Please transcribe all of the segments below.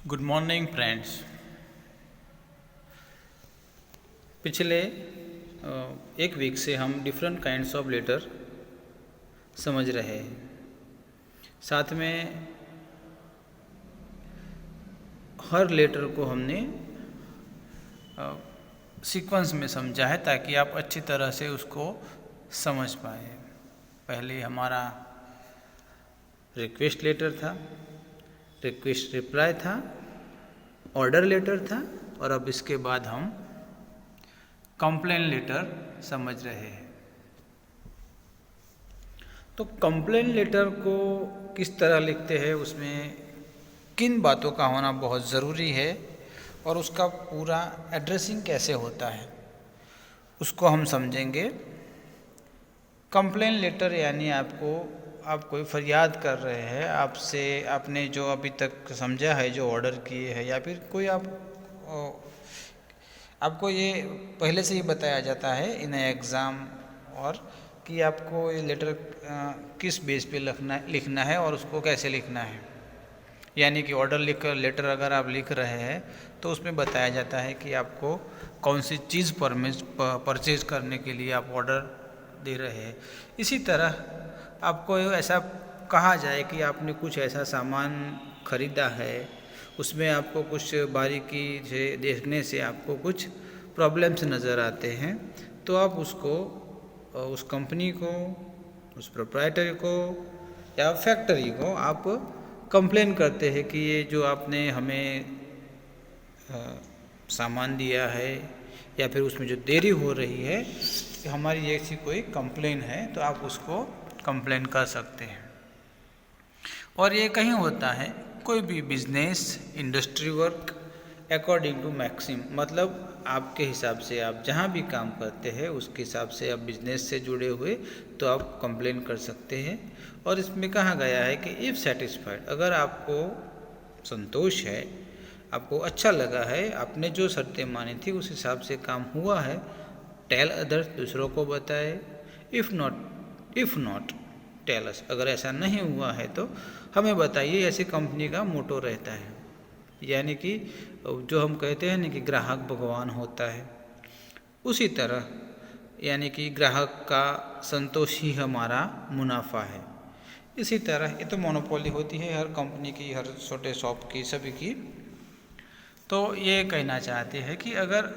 Good morning friends. पिछले एक week से हम डिफरेंट काइंड्स ऑफ लेटर समझ रहे हैं। साथ में हर लेटर को हमने सीक्वेंस में समझा है ताकि आप अच्छी तरह से उसको समझ पाए। पहले हमारा रिक्वेस्ट लेटर था, रिक्वेस्ट रिप्लाई था, ऑर्डर लेटर था और अब इसके बाद हम कंप्लेन लेटर समझ रहे हैं। तो कंप्लेन लेटर को किस तरह लिखते हैं, उसमें किन बातों का होना बहुत ज़रूरी है और उसका पूरा एड्रेसिंग कैसे होता है उसको हम समझेंगे। कंप्लेन लेटर यानी आप कोई फरियाद कर रहे हैं, आपसे आपने जो अभी तक समझा है, जो ऑर्डर किए हैं, या फिर कोई आपको ये पहले से ही बताया जाता है इन एग्ज़ाम और कि आपको ये लेटर किस बेस पे लिखना है और उसको कैसे लिखना है। यानी कि ऑर्डर लेटर अगर आप लिख रहे हैं तो उसमें बताया जाता है कि आपको कौन सी चीज़ परचेज करने के लिए आप ऑर्डर दे रहे हैं। इसी तरह आपको ऐसा कहा जाए कि आपने कुछ ऐसा सामान खरीदा है, उसमें आपको कुछ बारीकी से देखने से आपको कुछ प्रॉब्लम्स नज़र आते हैं, तो आप उसको उस कंपनी को, उस प्रोप्राइटर को या फैक्ट्री को आप कंप्लेन करते हैं कि ये जो आपने हमें सामान दिया है या फिर उसमें जो देरी हो रही है, हमारी ऐसी कोई कंप्लेन है, तो आप उसको कंप्लेन कर सकते हैं। और ये कहीं होता है, कोई भी business, industry work according to maxim, मतलब आपके हिसाब से आप जहाँ भी काम करते हैं उसके हिसाब से आप बिजनेस से जुड़े हुए तो आप कंप्लेन कर सकते हैं। और इसमें कहा गया है कि इफ़ सेटिस्फाइड, अगर आपको संतोष है, आपको अच्छा लगा है, आपने जो शर्तें मानी थी उस हिसाब से काम हुआ है, टेल अदर्स, दूसरों को बताए। इफ़ नॉट टेल अस, अगर ऐसा नहीं हुआ है तो हमें बताइए। ऐसी कंपनी का मोटो रहता है, यानी कि जो हम कहते हैं ना कि ग्राहक भगवान होता है, उसी तरह यानी कि ग्राहक का संतोष ही हमारा मुनाफा है। इसी तरह ये तो मोनोपोली होती है हर कंपनी की, हर छोटे शॉप की, सभी की। तो ये कहना चाहते हैं कि अगर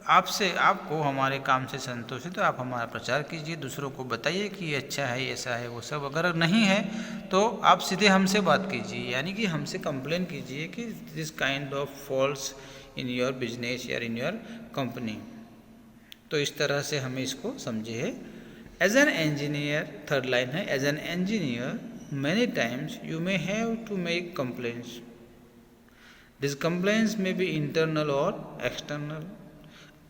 आपको हमारे काम से संतोष है तो आप हमारा प्रचार कीजिए, दूसरों को बताइए कि ये अच्छा है, ऐसा है, वो सब। अगर नहीं है तो आप सीधे हमसे बात कीजिए, यानी कि हमसे कंप्लेन कीजिए कि this kind of falls in your business या इन योर कंपनी। तो इस तरह से हमें इसको समझे है। As an engineer, third line है, as an engineer many times you may have to make complaints. This complaints may be internal और एक्सटर्नल।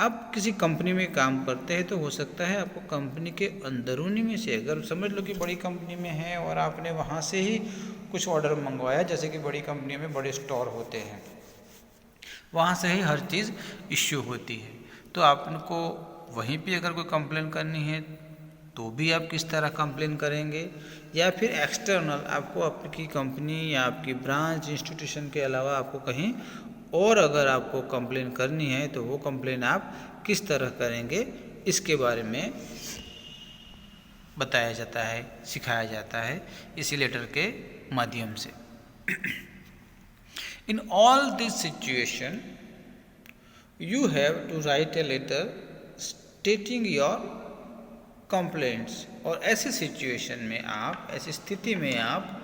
आप किसी कंपनी में काम करते हैं तो हो सकता है आपको कंपनी के अंदरूनी में से, अगर समझ लो कि बड़ी कंपनी में है और आपने वहाँ से ही कुछ ऑर्डर मंगवाया, जैसे कि बड़ी कंपनी में बड़े स्टोर होते हैं, वहाँ से ही हर चीज़ इश्यू होती है, तो आपको वहीं पे अगर कोई कंप्लेन करनी है तो भी आप किस तरह कंप्लेन करेंगे। या फिर एक्सटर्नल, आपको आपकी कंपनी या आपकी ब्रांच, इंस्टीट्यूशन के अलावा आपको कहीं और अगर आपको कंप्लेन करनी है तो वो कंप्लेन आप किस तरह करेंगे, इसके बारे में बताया जाता है, सिखाया जाता है इसी लेटर के माध्यम से। In all this situation you have to write a letter stating your complaints. और ऐसे सिचुएशन में आप, ऐसी स्थिति में आप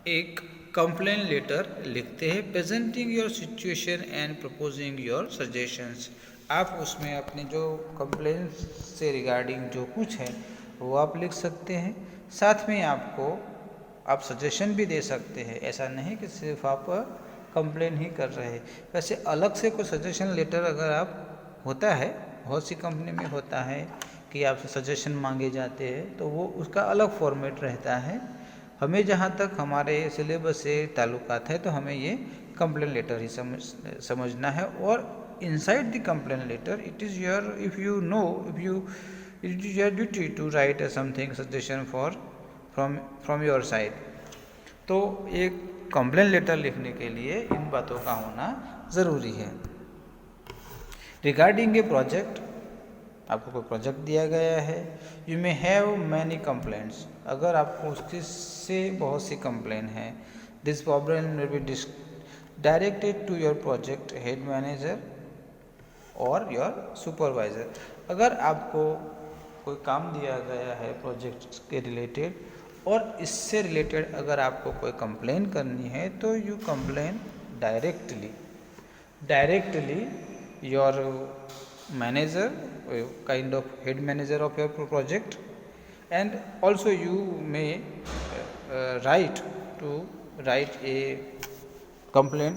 एक कंप्लेन लेटर लिखते हैं, presenting your situation and proposing your suggestions. आप उसमें अपने जो कंप्लेन से रिगार्डिंग जो कुछ है वो आप लिख सकते हैं, साथ में आप सजेशन भी दे सकते हैं। ऐसा नहीं कि सिर्फ आप कंप्लेन ही कर रहे हैं। वैसे अलग से कोई सजेशन लेटर अगर आप होता है, बहुत सी कंपनी में होता है कि आपसे सजेशन मांगे जाते हैं, तो वो उसका अलग फॉर्मेट रहता है। हमें जहाँ तक हमारे सिलेबस से ताल्लुकात है तो हमें ये कंप्लेन लेटर ही समझना है। और inside the complain letter it is your, it is your duty to write something suggestion from your side. तो एक कंप्लेन लेटर लिखने के लिए इन बातों का होना ज़रूरी है। रिगार्डिंग ए प्रोजेक्ट, आपको कोई प्रोजेक्ट दिया गया है, you may have many complaints, अगर आपको उसकी से बहुत सी कंप्लेन है, this problem will be directed to your project head manager और योर सुपरवाइज़र। अगर आपको कोई काम दिया गया है प्रोजेक्ट के रिलेटेड और इससे रिलेटेड अगर आपको कोई कंप्लेन करनी है तो you complain directly your manager, kind of head manager of your project, and also you may right A complaint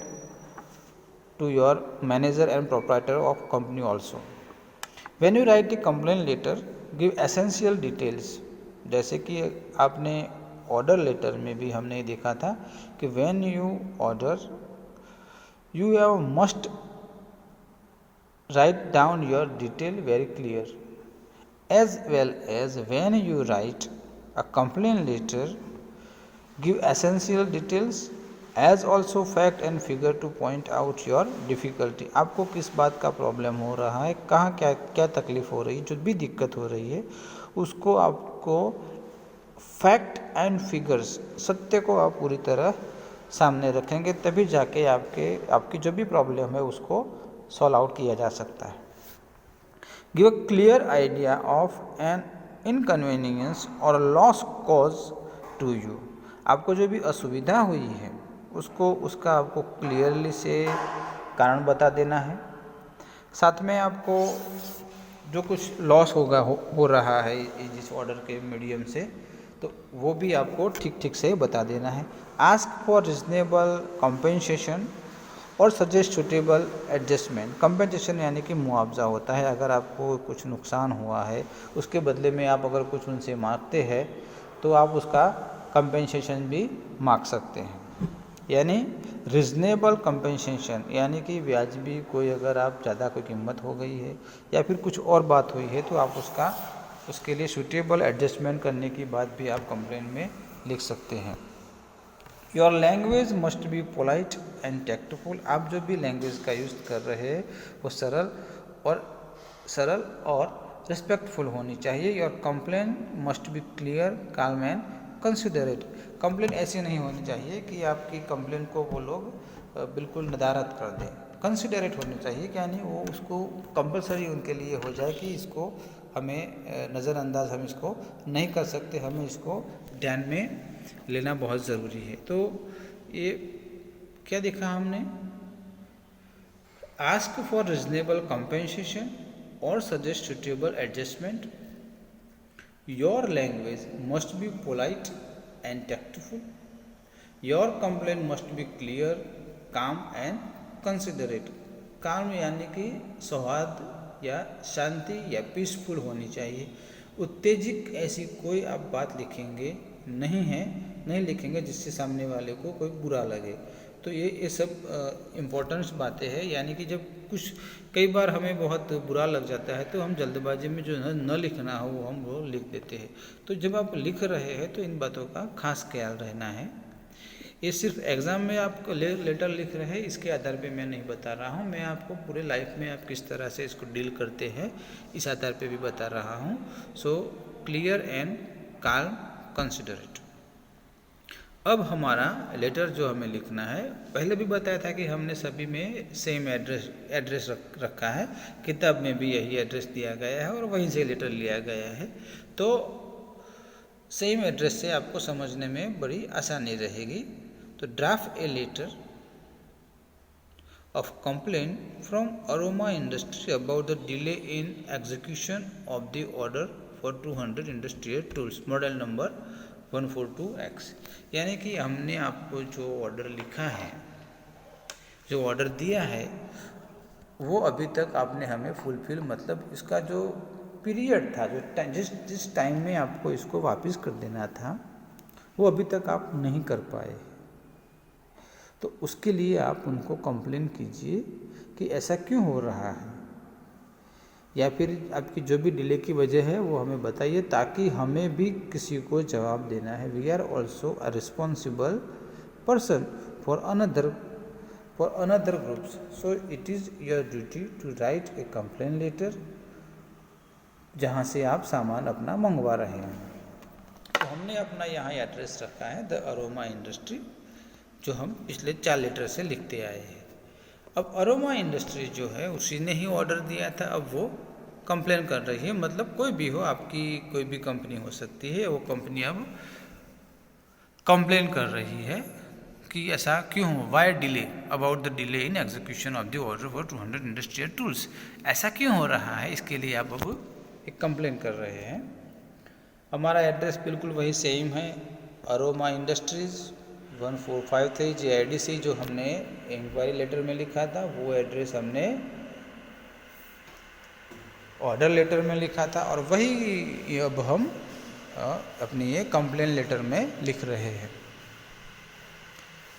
to your manager and proprietor of company also. When you write the complaint letter, give essential details. जैसे कि आपने order letter में भी हमने देखा था कि when you order, you have must write down your detail very clear. As well as when you write a complaint letter, give essential details as also fact and figure to point out your difficulty. आपको किस बात का problem हो रहा है, कहाँ क्या क्या तकलीफ़ हो रही है, जो भी दिक्कत हो रही है उसको आपको फैक्ट एंड फिगर्स, सत्य को आप पूरी तरह सामने रखेंगे, तभी जाके आपकी जो भी प्रॉब्लम है उसको सॉल्व आउट किया जा सकता है। Give a clear idea of an inconvenience और लॉस कॉज टू यू। आपको जो भी असुविधा हुई है उसका आपको क्लियरली से कारण बता देना है। साथ में आपको जो कुछ लॉस हो रहा है जिस ऑर्डर के मीडियम से, तो वो भी आपको ठीक से बता देना है। आस्क फॉर रिजनेबल कंपेंसेशन और सजेस्ट सुटेबल एडजस्टमेंट। कंपेंसेशन यानी कि मुआवजा होता है, अगर आपको कुछ नुकसान हुआ है उसके बदले में आप अगर कुछ उनसे मांगते हैं तो आप उसका कंपेंसेशन भी मांग सकते हैं। यानी रिजनेबल कंपेंसेशन यानी कि वाजिबी, कोई अगर आप ज़्यादा कोई कीमत हो गई है या फिर कुछ और बात हुई है तो आप उसके लिए सूटेबल एडजस्टमेंट करने की बात भी आप कंप्लेन में लिख सकते हैं। Your language must be polite and tactful. आप जो भी लैंग्वेज का यूज़ कर रहे हैं वो सरल और रिस्पेक्टफुल होनी चाहिए। Your complain must be clear, काम एंड कंसिडरेट। कंप्लेन ऐसी नहीं होनी चाहिए कि आपकी कंप्लेन को वो लोग बिल्कुल नदारत कर दें। कंसिडरेट होनी चाहिए कि यानी वो उसको कंपलसरी उनके लिए हो जाए कि इसको हमें नज़रअंदाज हम इसको नहीं कर सकते, हमें इसको ध्यान में लेना बहुत ज़रूरी है। तो ये क्या देखा हमने, आस्क फॉर रिजनेबल कंपेंसेशन और suggest suitable adjustment. Your language must be polite and tactful. Your complaint must be clear, calm and considerate. calm यानी कि सौहार्द या शांति या पीसफुल होनी चाहिए। उत्तेजित ऐसी कोई आप बात नहीं लिखेंगे जिससे सामने वाले को कोई बुरा लगे। तो ये सब इम्पोर्टेंट बातें हैं, यानी कि जब कुछ कई बार हमें बहुत बुरा लग जाता है तो हम जल्दबाजी में जो न लिखना हो वो लिख देते हैं। तो जब आप लिख रहे हैं तो इन बातों का खास ख्याल रहना है। ये सिर्फ एग्ज़ाम में आप लेटर लिख रहे हैं इसके आधार पे मैं नहीं बता रहा हूँ, मैं आपको पूरे लाइफ में आप किस तरह से इसको डील करते हैं इस आधार पे भी बता रहा हूँ। So clear and calm considerate. अब हमारा लेटर जो हमें लिखना है, पहले भी बताया था कि हमने सभी में सेम एड्रेस रखा है, किताब में भी यही एड्रेस दिया गया है और वहीं से लेटर लिया गया है। तो सेम एड्रेस से आपको समझने में बड़ी आसानी रहेगी। तो draft a letter of complain from Aroma industry about the delay in execution of the order for 200 industrial tools model number 142X। यानी कि हमने आपको जो ऑर्डर लिखा है, जो ऑर्डर दिया है, वो अभी तक आपने हमें फुलफिल, मतलब इसका जो पीरियड था, जो जिस टाइम में आपको इसको वापस कर देना था वो अभी तक आप नहीं कर पाए। तो उसके लिए आप उनको कंप्लेन कीजिए कि ऐसा क्यों हो रहा है, या फिर आपकी जो भी डिले की वजह है वो हमें बताइए ताकि हमें भी किसी को जवाब देना है। We are also a responsible person for another groups. So it is your duty to write a complaint letter जहाँ से आप सामान अपना मंगवा रहे हैं। तो हमने अपना यहाँ एड्रेस रखा है द अरोमा इंडस्ट्री, जो हम पिछले 4 लेटर से लिखते आए हैं। अब अरोमा इंडस्ट्री जो है उसी ने ही ऑर्डर दिया था, अब वो कंप्लेन कर रही है। मतलब कोई भी हो, आपकी कोई भी कंपनी हो सकती है, वो कंपनी अब कंप्लेन कर रही है कि ऐसा क्यों हो, why delay about the delay in execution of the order for 200 industrial tools, ऐसा क्यों हो रहा है, इसके लिए आप अब एक कंप्लेन कर रहे हैं। हमारा एड्रेस बिल्कुल वही सेम है, अरोमा इंडस्ट्रीज़ 1453 JIDC जो हमने इंक्वायरी लेटर में लिखा था, वो एड्रेस हमने ऑर्डर लेटर में लिखा था, और वही अब हम अपनी ये कंप्लेन लेटर में लिख रहे हैं।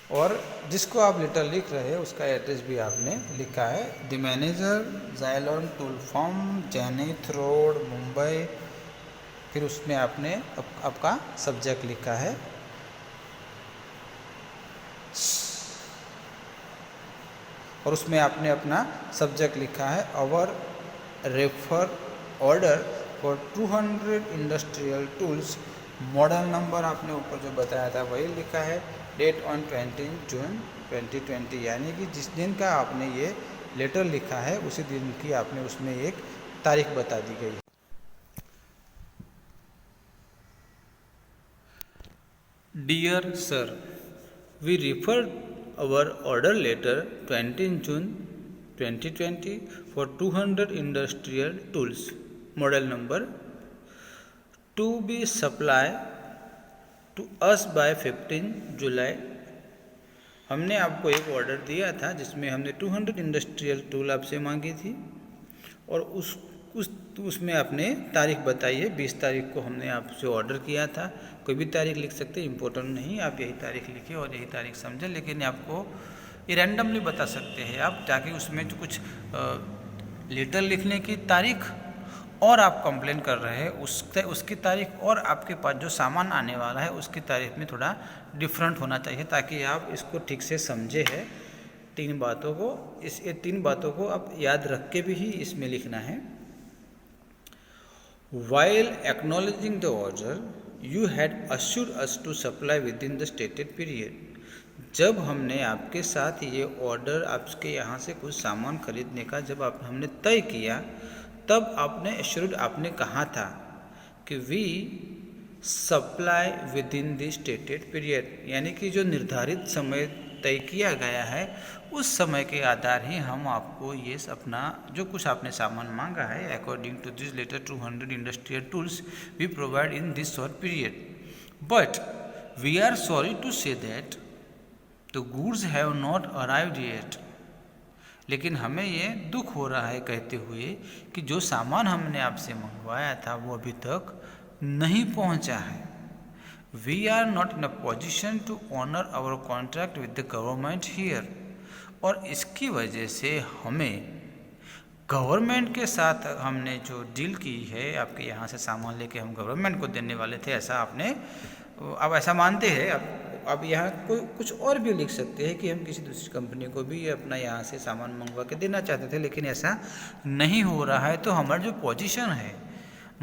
और जिसको आप लेटर लिख रहे हैं उसका एड्रेस भी आपने लिखा है, the manager Zylon tool form, Zenith road, Mumbai. फिर उसमें आपने आपका सब्जेक्ट लिखा है और उसमें आपने अपना सब्जेक्ट लिखा है our refer order for 200 industrial tools. Model number आपने ऊपर जो बताया था वही लिखा है, डेट ऑन 20 जून 2020, यानी कि जिस दिन का आपने ये लेटर लिखा है उसी दिन की आपने उसमें एक तारीख बता दी गई। Dear sir, we refer our order letter 20 June 2020 for 200 industrial tools, model number, to be supplied to us by 15 July। हमने आपको एक ऑर्डर दिया था जिसमें हमने 200 इंडस्ट्रियल टूल आपसे मांगी थी, और उसमें आपने तारीख बताई है, 20 तारीख को हमने आपसे ऑर्डर किया था। कोई भी तारीख लिख सकते, इम्पोर्टेंट नहीं, आप यही तारीख लिखिए और यही तारीख समझें, लेकिन आपको ये रैंडमली बता सकते हैं आप, ताकि उसमें जो कुछ लेटर लिखने की तारीख और आप कंप्लेन कर रहे हैं उसकी तारीख और आपके पास जो सामान आने वाला है उसकी तारीख में थोड़ा डिफरेंट होना चाहिए, ताकि आप इसको ठीक से समझे हैं। 3 बातों को, ये 3 बातों को आप याद रख के भी ही इसमें लिखना है। While acknowledging the order, you had assured us to supply within the stated period। जब हमने आपके साथ ये ऑर्डर, आपके यहाँ से कुछ सामान खरीदने का जब हमने तय किया, तब आपने एश्योर्ड, आपने कहा था कि we supply within the stated period, यानी कि जो निर्धारित समय तय किया गया है उस समय के आधार ही हम आपको ये अपना जो कुछ आपने सामान मांगा है, according to this letter 200 industrial tools we provide in this short period, but we are sorry to say that the goods have not arrived yet. लेकिन हमें ये दुख हो रहा है कहते हुए कि जो सामान हमने आपसे मंगवाया था वो अभी तक नहीं पहुंचा है। We are not in a position to honor our contract with the government here। और इसकी वजह से हमें गवर्नमेंट के साथ हमने जो डील की है, आपके यहाँ से सामान लेके हम गवर्नमेंट को देने वाले थे, ऐसा आपने, अब ऐसा मानते हैं अब यहाँ कोई कुछ और भी लिख सकते हैं कि हम किसी दूसरी कंपनी को भी अपना यहाँ से सामान मंगवा के देना चाहते थे, लेकिन ऐसा नहीं हो रहा है। तो हमारा जो पोजीशन है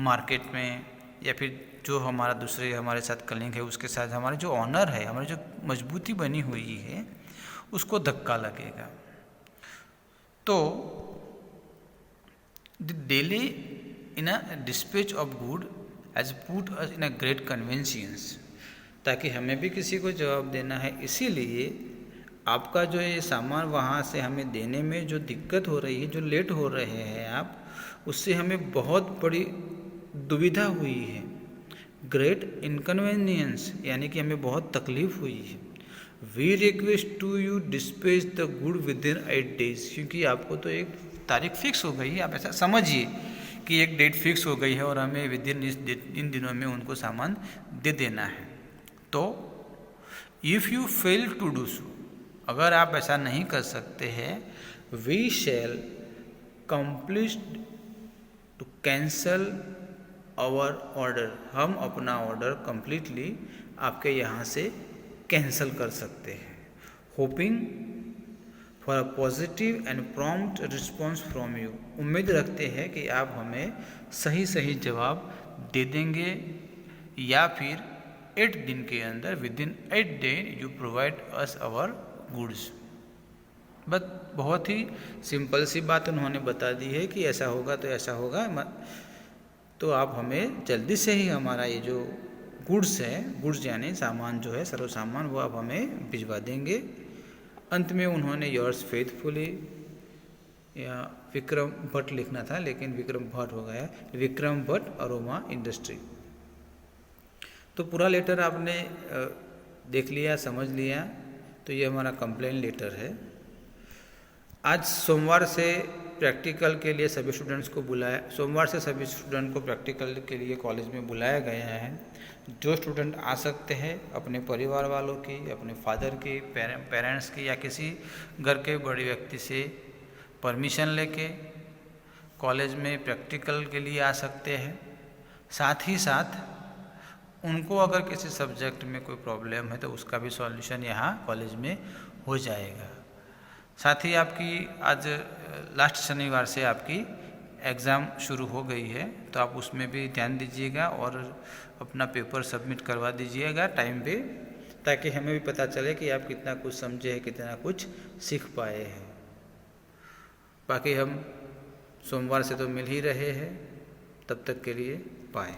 मार्केट में, या फिर जो हमारा दूसरे हमारे साथ कलिंग है उसके साथ हमारे जो ऑनर है, हमारी जो मजबूती बनी हुई है, उसको धक्का लगेगा। तो the delay in a dispatch of good has put us in a great convenience, ताकि हमें भी किसी को जवाब देना है। इसीलिए आपका जो ये सामान वहाँ से हमें देने में जो दिक्कत हो रही है, जो लेट हो रहे हैं आप, उससे हमें बहुत बड़ी दुविधा हुई है, ग्रेट इनकन्वीनियंस, यानी कि हमें बहुत तकलीफ हुई है। We request to you dispatch the good within 8 days, क्योंकि आपको तो एक तारीख फिक्स हो गई है, आप ऐसा समझिए कि एक डेट फिक्स हो गई है और हमें विद इन इन दिनों में उनको सामान दे देना है। तो if you fail to do so, अगर आप ऐसा नहीं कर सकते हैं, we shall complete to cancel our order, हम अपना ऑर्डर कंप्लीटली आपके यहाँ से कैंसिल कर सकते हैं। Hoping for a positive and prompt response from you. उम्मीद रखते हैं कि आप हमें सही जवाब दे देंगे या फिर 8 दिन के अंदर within 8 day you provide us our goods. बस बहुत ही सिंपल सी बात उन्होंने बता दी है कि ऐसा होगा तो ऐसा होगा, तो आप हमें जल्दी से ही हमारा ये जो गुड्स है, गुड्स यानी सामान जो है, सर्व सामान, वो आप हमें भिजवा देंगे। अंत में उन्होंने योर्स फेथफुली, या विक्रम भट्ट लिखना था लेकिन विक्रम भट्ट हो गया, विक्रम भट्ट अरोमा इंडस्ट्री। तो पूरा लेटर आपने देख लिया, समझ लिया। तो ये हमारा कंप्लेन लेटर है। आज सोमवार से प्रैक्टिकल के लिए सभी स्टूडेंट्स को सोमवार से सभी स्टूडेंट को प्रैक्टिकल के लिए कॉलेज में बुलाया गया है। जो स्टूडेंट आ सकते हैं अपने परिवार वालों की, अपने फादर की, पेरेंट्स की या किसी घर के बड़े व्यक्ति से परमिशन लेके कॉलेज में प्रैक्टिकल के लिए आ सकते हैं। साथ ही साथ उनको अगर किसी सब्जेक्ट में कोई प्रॉब्लम है तो उसका भी सॉल्यूशन यहाँ कॉलेज में हो जाएगा। साथ ही आपकी आज लास्ट शनिवार से आपकी एग्ज़ाम शुरू हो गई है, तो आप उसमें भी ध्यान दीजिएगा और अपना पेपर सबमिट करवा दीजिएगा टाइम पे, ताकि हमें भी पता चले कि आप कितना कुछ समझे हैं, कितना कुछ सीख पाए हैं। बाकी हम सोमवार से तो मिल ही रहे हैं, तब तक के लिए बाय।